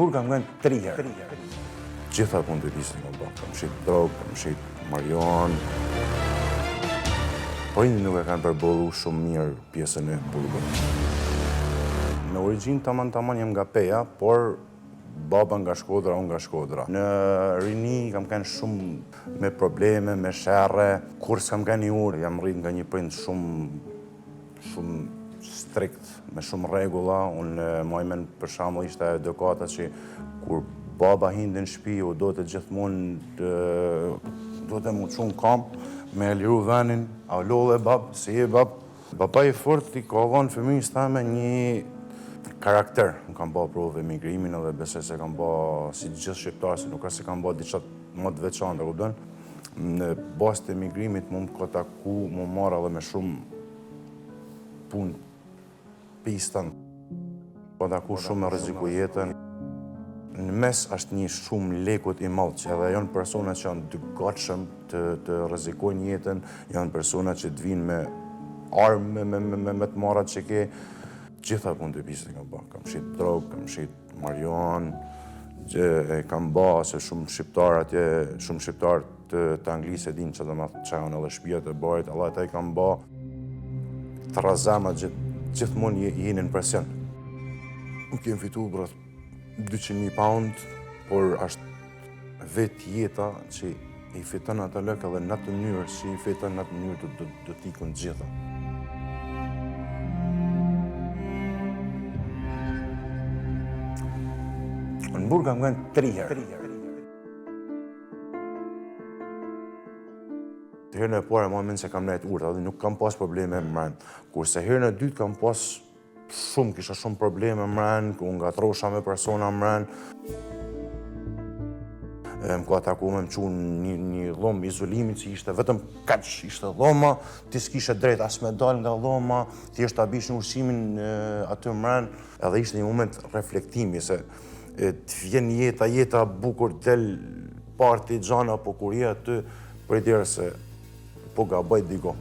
burg kam qenë 3 herë. Gjitha punë të disë nga bërë, kam shit drogë, kam shit marijuan. Prindit nuk e kanë përbëllu shumë mirë pjesën e burgut. Në origjinë taman jam nga Peja, por baba nga Shkodra, unë nga Shkodra. Në rini kam qenë shumë me probleme, me sherre, kur s'kam qenë i urë, jam rrit nga një prind shumë strikt, me shumë rregulla. Unë majmen për shembull ishte edukata që kur baba hinte në shtëpi, u do të gjithmonë do të mu çun kam me liru venin, a lolle bab, si e bab. Baba i fort i ka dhënë fëmijës tame një karakter. Nuk kam bërë provë emigrimin edhe besoj se kam bërë si gjithë shqiptarë, se nuk ka se kam bërë diçka më të veçantë, kupton? Në bazë të emigrimit mund ka taku, mund marrë edhe me shumë punë pistën. Ka taku shumë me rreziku jetën. Në mes është një shumë lekut i madh, që edhe janë persona që janë të gatshëm të rrezikojnë jetën, janë persona që të vinë me armë, me të marrat që ke. Gjitha punë të pisë kam bërë, kam shit drogë, kam shit marijuan, kam bërë se shumë shqiptarë të Anglisë e dinë që janë edhe shtëpia të barit, alla ata i kam bërë të razama gjithmonë jeni në presion. Nuk kem fitu brat 200.000 pound, por është vetë jeta që i fiton atë lëk edhe në atë mënyrë që i fiton në atë mënyrë do t'ikun gjitha. Në burg kam qenë 3 herë. Herën e parë më mend se kam nejt urtë, dhe nuk kam pas probleme me mren. Kurse herën e dytë kam pas kisha shumë probleme me mren, ku ngatrosha me persona mren. Më ka taku me më qunë një dhomë izolimit që ishte vetëm kaq, ishte dhoma, ti s'kishe drejt as me dal nga dhoma, ti është ta bish në ushqimin aty mren, edhe ishte një moment reflektimi se të vjen jeta bukur del parti gjana, po kur je aty për i dirë se po gabaj digo.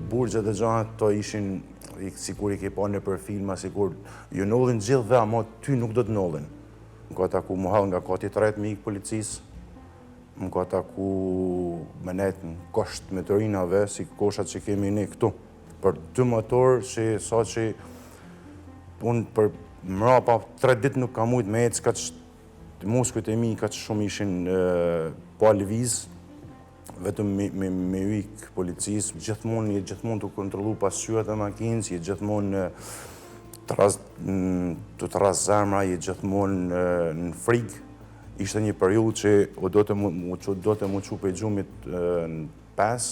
Burgjet e gjanat to ishin sikur i ke pa në për filma, sikur ju nollin gjithve, ama ty nuk do të nollin. Më ka taku mu hall nga kati 3 me ikë policisë, më ka taku me nejt në kosht me të rinave, si koshat që kemi ne këtu. Për 2 motor që sa që unë për mrapa 3 ditë nuk kam mujt me ecë, kaq muskujt e mi kaq shumë ishin pa lëviz, vetëm me ujk policisë, gjithmonë të kontrollu pasqyrat e makinës, gjithmonë të ras zemra, gjithmonë në frikë. Ishte një periudhë që do të mu çu për gjumit në 5,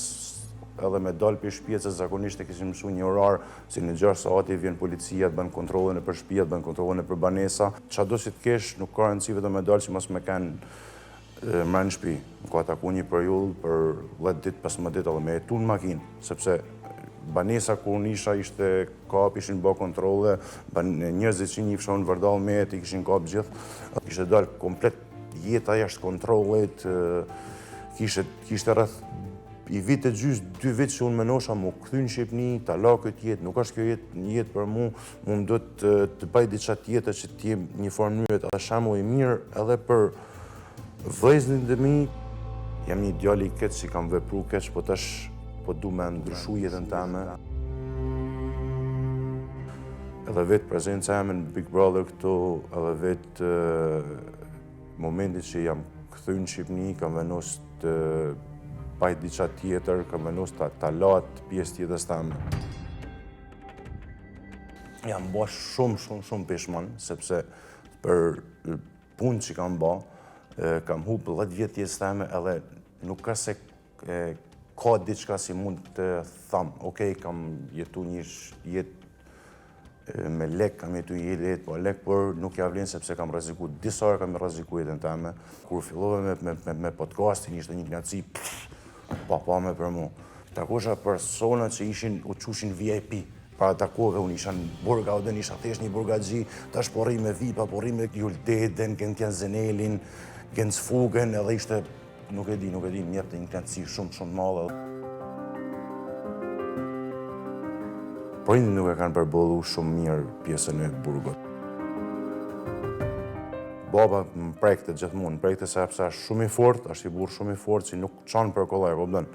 edhe me dalë për shtëpia, se zakonisht e kishim mësu një orar, si në 6 saati vjen policia, të bën kontrollin e për shtëpia, të bën kontrollin e për banesa. Çado si të kesh, nuk ka rëndësi vetëm me dalë që mos me kanë mren në shtëpi. Më ka taku një periudhë për 10 ditë, 15 ditë edhe me jetu në makinë, sepse banesa kur unë isha ishte kap, ishin bë kontrolle, njerëzit që njifshonin vërdall me i kishin kap gjithë. Ishte dalë komplet jeta jashtë kontrollit, kishte rreth i vitë të gjysë 2 vitë që unë menosha mu këthy në Shqipni, ta la këtë jetë, nuk është kjo jetë për mu do të baj diçka tjetër që t'jem një formyret edhe shembull i mirë edhe për vëllezërit e mi. Jam një djalë i keq që kam vepru keq, po tash po du me ndryshu jetën teme. Edhe vetë prezenca jame në Big Brother këtu, edhe vetë momenti që jam këthy në Shqipni, kam venos të bajt diqa tjetër, kam venos ta latë pjesë tjetës teme. Jam ba shumë peshman, sepse për punë që kam ba, kam hupë 10 vjetë tjetës teme, edhe nuk ka se ka diçka si mund të thamë, okej, kam jetu një jetë me lek, kam jetu jetë po lek, por nuk ja vlenë sepse kam rreziku, disa orë kam rreziku jetën teme. Kur fillove me podcastin, ishte një knatësi, pa me për mu. Takosha persona që u qushin VIP. Para takove, unë isha në burga, o den isha thjesht një burgagji, tash po rri me VIP-a, po rri me Juldeden, gen Zenelin, gen Sfugen, edhe ishte, nuk e di, mjefte një knatësi shumë madhe. prindit nuk e kanë përbollu shumë mirë pjesën e burgut. Baba më prekte gjithmonë, prekte sepse është shumë i fortë, është i burr shumë i fortë që nuk çon për kollaj, kupton.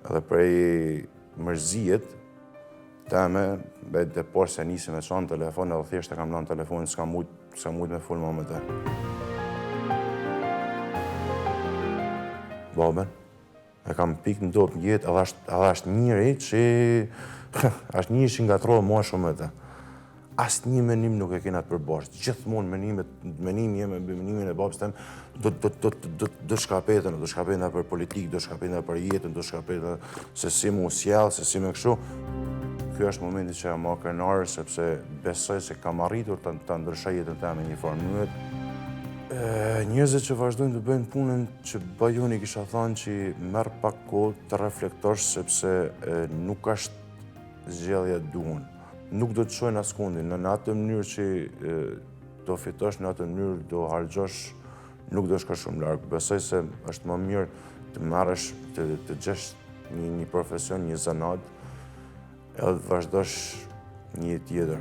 Edhe prej mërzijet teme, dhe poshtë se nisi me çon telefon, edhe thjesht e kam lënë telefonin, s'kam mujt me fol më me te. Babën e kam pikë në dopë në jetë, edhe është njëri që është njëri që ngatrohet më shumë me te. Asnjë menim nuk e kena të përbashkët. Gjithmonë menimi jem me menimin e babës tem do shkapetën për politikë, do shkapetën për jetën, do shkapetën se si mu sjell, se si me kështu. Ky është momenti që jam më krenar, sepse besoj se kam arritur ta ndryshoj jetën time në një farë mënyrë. Njerëzit që vazhdojnë të bëjnë punën që Bajoni kisha thënë që merr pak kohë të reflektosh sepse nuk është zgjedhja e duhur. Nuk do të shojnë askundin, në atë mënyrë që do fitosh, në atë mënyrë do harxhosh, nuk do shkosh shumë larg. Besoj se është më mirë të marrësh, të gjesh një profesion, një zanat, edhe të vazhdosh një jetë tjetër.